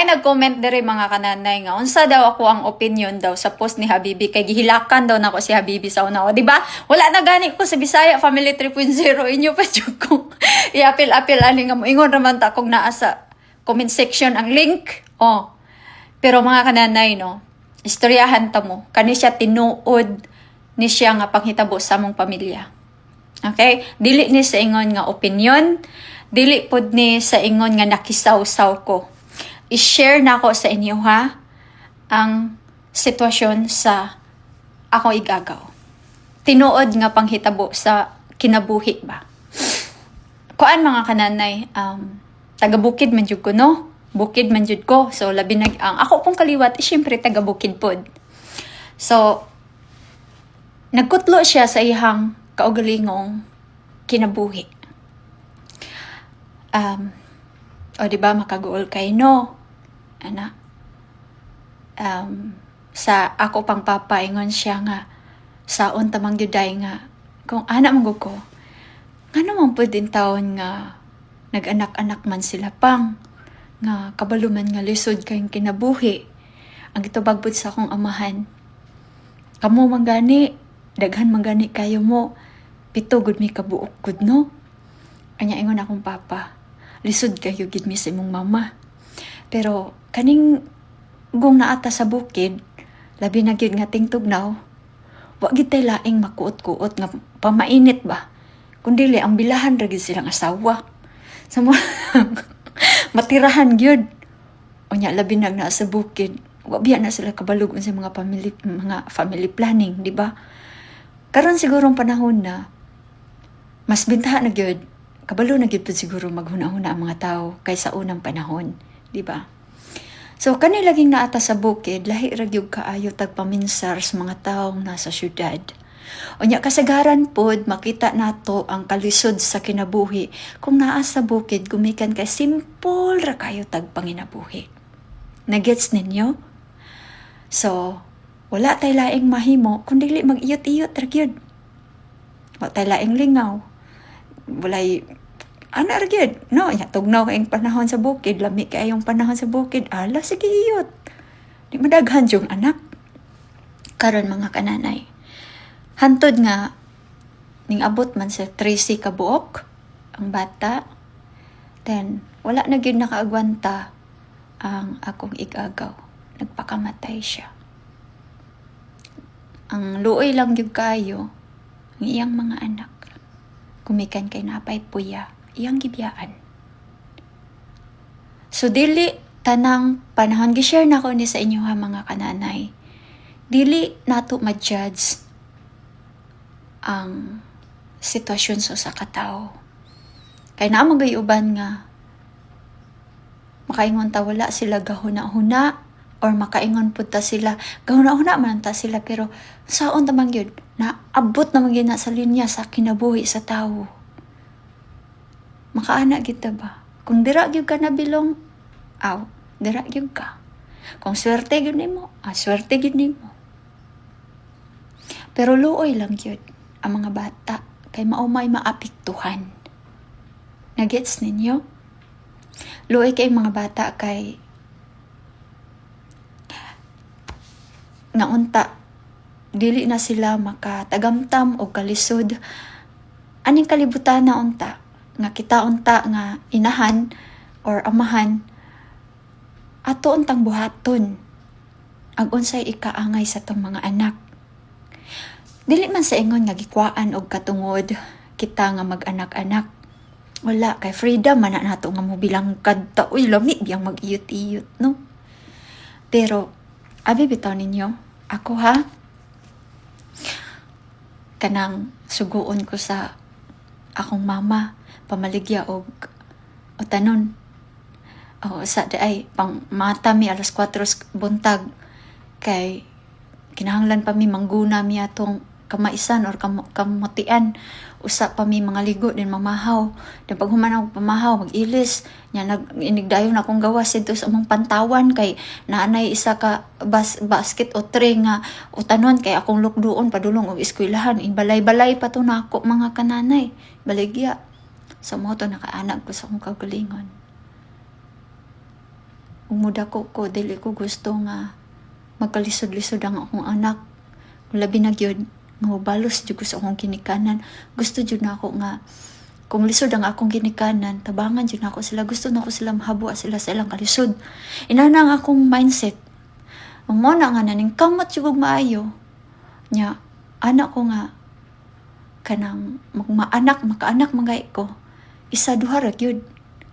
Ay nag-comment diri mga kananay nga unsa daw ako ang opinion daw sa post ni Habibi kay gihilakan daw nako si Habibi sa una. O di ba? Wala na gani ko sa Bisaya Family 3.0 inyo pa jud ko. I-apil ani nga mo ingon raman ta kog naa sa comment section ang link. Oh. Pero mga kananay no, istoryahan ta mo kani siya tinuod ni siya nga panghitabo sa among pamilya. Okay? Dili ni sa ingon nga opinion, dili pod ni sa ingon nga nakisaw-saw ko. I-share na ako sa inyo ha ang sitwasyon sa ako igagaw. Tinuod nga panghitabo sa kinabuhi ba. Kuan mga kananay, taga-bukid man jud ko no. Bukid man jud ko. So labi na ang ako pong kaliwat syempre taga-bukid pod. So nagkutlo siya sa ihang kaugalingong kinabuhi. O di ba makagool kay no? Ana. Sa ako pang papa ingon siya nga saon tamang gyuday nga kung anak mo ko. Ngano man pwedeng taon nga nag-anak-anak man sila pang nga kabaluman nga lisod kayong kinabuhi. Ang itubagbod sa akong amahan. Kamo manggani, daghan manggani kayo mo. Pito gud mi kabuok gud no. Anya ingon akong papa. Lisod kayo gid mi sa imong mama. Pero kaning gong naata sa bukid, labi na gyud nga tingtugnaw. Wa gid tay laing makuot-kuot nga pamainit ba. Kundi ang bilahan ra gid silang asawa. Sa mo matirahan gyud. Unya labi na sa bukid. Wa biya na sila kabalug sa mga family planning, di ba? Karon sigurong panahon na mas bintaha na gyud. Kabalo na gyud siguro maghuna-huna ang mga tao kaysa unang panahon, di ba? So kani laging naata sa bukid, lahi ra gyud kaayo tagpaminsar sa mga taong nasa syudad. Unya kasagaran pod makita nato ang kalisod sa kinabuhi kung naa sa bukid gumikan kay simple ra kayo tagpanginabuhi. Nagets ninyo? So wala tay laing mahimo kundi mag-iyot-iyot ra gyud. Wa tay laing lingaw. Walay ana ra gyud. No, nya tugnaw kayong panahon sa bukid, lami kayong panahon sa bukid. Ala sige iyot. Di madaghan jung anak. Karon mga kananay. Hantod nga ning abot man sa 13 ka buok ang bata. Then wala na gyud nakaagwanta ang akong igagaw. Nagpakamatay siya. Ang luoy lang gyud kayo ang iyang mga anak. Kumikan kay napay puya, iyang gibiyaan. So dili tanang panahon gi-share na ko ni sa inyo ha mga kananay. Dili nato ma-judge ang sitwasyon sa katao. Kay na magayuban nga makaingon ta wala sila gahuna-huna or makaingon pud ta sila gahuna-huna man ta sila pero saon ta man gyud na abot na gyud na sa linya sa kinabuhi sa tawo. Makaana gid ta ba? Kung dira gyud ka nabilong, dira gyud ka. Kung swerte gyud nimo, swerte gyud nimo. Pero luoy lang gyud ang mga bata kay maumay maapektuhan. Nagets ninyo? Luoy kay mga bata kay naunta dili na sila makatagamtam o kalisod. Aning kalibutan na unta nga kita unta nga inahan or amahan ato untang buhaton ang unsay ikaangay sa tong mga anak. Dili man sa ingon nga gikwaan og katungod kita nga mag-anak-anak. Wala kay freedom man na nato nga mobilang kadta. Uy lami biyang mag-iyot-iyot no. Pero abi bitaw ninyo, ako ha kanang suguon ko sa akong mama pamaligya og o tanon. Sa ay pang mata mi alas 4 buntag kay kinahanglan pa mi mangguna mi atong kamaisan or kamutian usa pa mi mga ligo din mamahaw din pag humanaw pamahaw mag-ilis nya inigdayon akong gawas dito sa among pantawan kay naanay isa ka basket o tray nga utanon kay akong lukduon padulong og eskwelahan balay-balay pa to nako mga kananay baligya sa mo to nakaanak ko sa akong kaugalingon. umudako ko dili ko gusto nga magkalisod-lisod ang akong anak. Labi na gyud nga balos jud ko sa akong ginikanan. Gusto jud na ako nga kung lisod ang akong ginikanan, tabangan jud na ako sila. Gusto na ako sila mahabua sila sa ilang kalisod. Inana ang akong mindset. Ang mo na nga naning kamot jud maayo. Nya anak ko nga kanang makaanak magay ko. Isa duha ra gyud.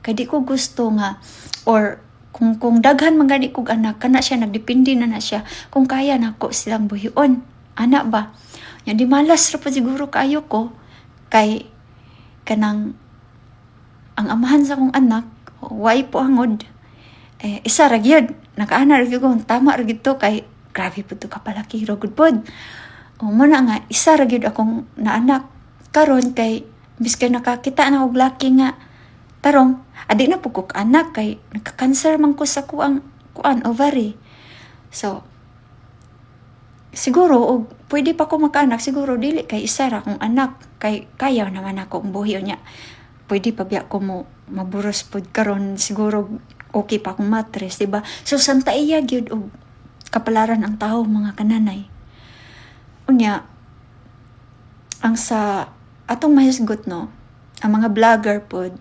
Kay di ko gusto nga or kung daghan man gani kog anak kana siya nagdepende na siya kung kaya nako silang buhion anak ba nya di malas ra pa siguro kayo ko kay kanang ang amahan sa kong anak way po hangod isa ra gyud nakaana ra gyud ko tama ra gyud to kay grabe pud to kapalaki ro gud pod o mo na nga isa ra gyud akong naanak karon kay biskay nakakita na og laki nga tarong adi na po kong anak kay nagka-cancer man ko sa kuang ovary. So, siguro, og pwede pa ko maka-anak, siguro dili kay isa ra kong anak. Kay kaya naman ako ang buhiyo niya. Pwede pa biya ko mo maburos pod karon siguro okay pa akong matres, diba? So, santa iya gyud og kapalaran ang tao mga kananay. Unya, ang sa atong mahisgot no, ang mga vlogger pod,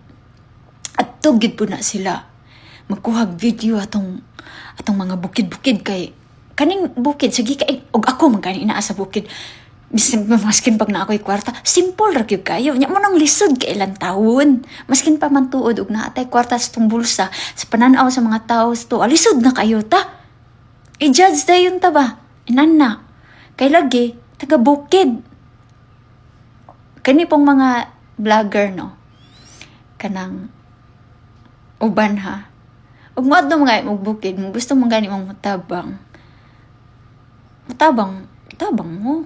at tugid po na sila magkuhag video atong mga bukid-bukid kay kaning bukid sige kay og ako man kani naa sa bukid maskin pag na ako'y kwarta simple ra gyud kayo nya mo nang lisod kay ilang taon maskin pa man tuod og naatay kwarta sa tong bulsa sa pananaw sa mga tao to alisod na kayo ta i-judge dayon ta ba inana kay lagi taga bukid kani pong mga vlogger no kanang uban ha. Ug moadto mga bukid, mo gusto mong gani mong mutabang. Mutabang mo.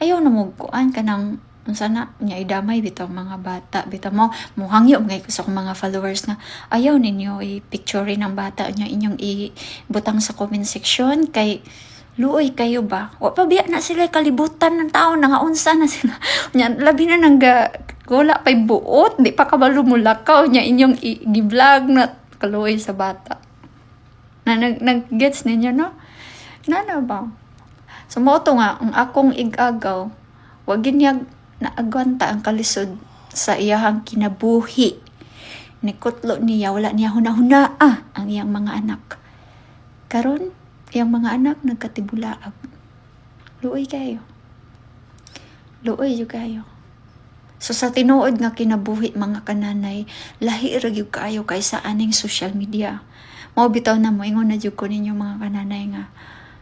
Ayaw na mo kuan kanang unsa na nya idamay bitaw mga bata bitaw mo hangyo ngay ko sa mga followers na ayaw ninyo i-picture ng bata nya inyong ibutang sa comment section kay luoy kayo ba? Wa pa biya na sila kalibutan ng tao na nga unsa na sila. Nya labi na nang wala pa'y buot, di pa kabalo mulakaw niya inyong i-vlog na kaluoy sa bata. Na nag-gets ninyo, no? Na ba? So, mo to nga, ang akong igagaw, wag niya naagwanta ang kalisod sa iyahang kinabuhi. Nikutlo niya, wala niya huna-huna ang iyang mga anak. Karon, iyang mga anak nagkatibulaag. Luoy kayo. Luoy yung kayo. So sa tinuod nga kinabuhi mga kananay, lahi ra gyud kaayo kaysa aning social media. Mao bitaw na mo ingon na jud ko ninyo mga kananay nga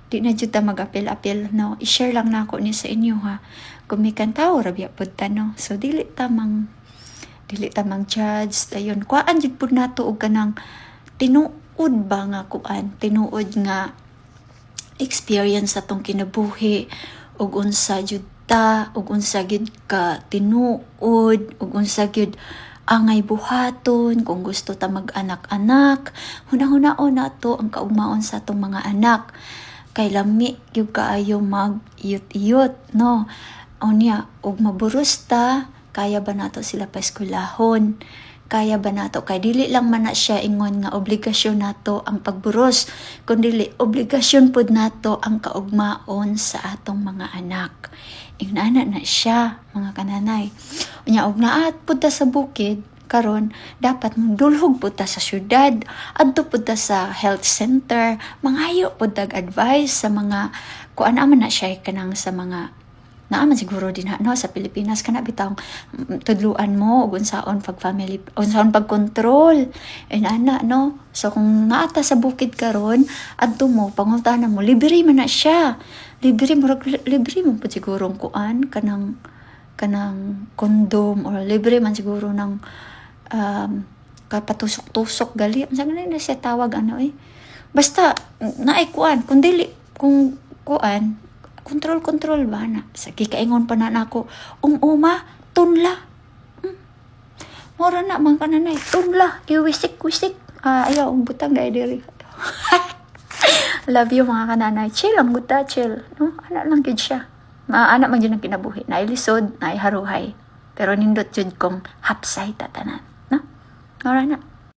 di na jud ta mag-apil-apil no. I-share lang nako ni sa inyo ha. Kumikan tao ra biya pud ta no. So dili ta mang judge dayon. Kuan jud pud nato og kanang tinuod ba nga kuan, tinuod nga experience atong kinabuhi ug unsa jud ug unsa gyud ka tinuod ug unsa gyud angay buhaton kung gusto ta mag-anak-anak hunahunahon nato ang kaugmaon sa atong mga anak kay lami gyud kaayo mag-iyot-iyot no unya ug maburos ta kaya ba nato sila paeskwelahon kaya ba nato kay dili lang man na siya ingon nga obligasyon nato ang pagburos kundi obligasyon pud nato ang kaugmaon sa atong mga anak. Inana na siya mga kananay. Unya og naat pud ta sa bukid karon dapat magdulhog pud ta sa syudad adto pud ta sa health center mangayo pud tag advice sa mga kuan man na siya kanang sa mga naaman siguro din no sa Pilipinas kana bitaw tudluan mo ug unsaon pag family unsaon pag control ana no so kung naata sa bukid karon adto mo pangutanan mo libre man na siya libre mo po siguro kuan kanang kondom or libre man siguro ng kapatusok-tusok gali unsa man na siya tawag basta naay kuan kung dili kung kuan control ba na sa kikaingon pa na nako uma tunla mora na man kananay tunla wisik ayaw butang dai diri love you mga kananay chill ang guta chill no ana lang gid siya anak man gyud ang kinabuhi na ilisod na iharuhay pero nindot jud kong hapsay tatanan no mora na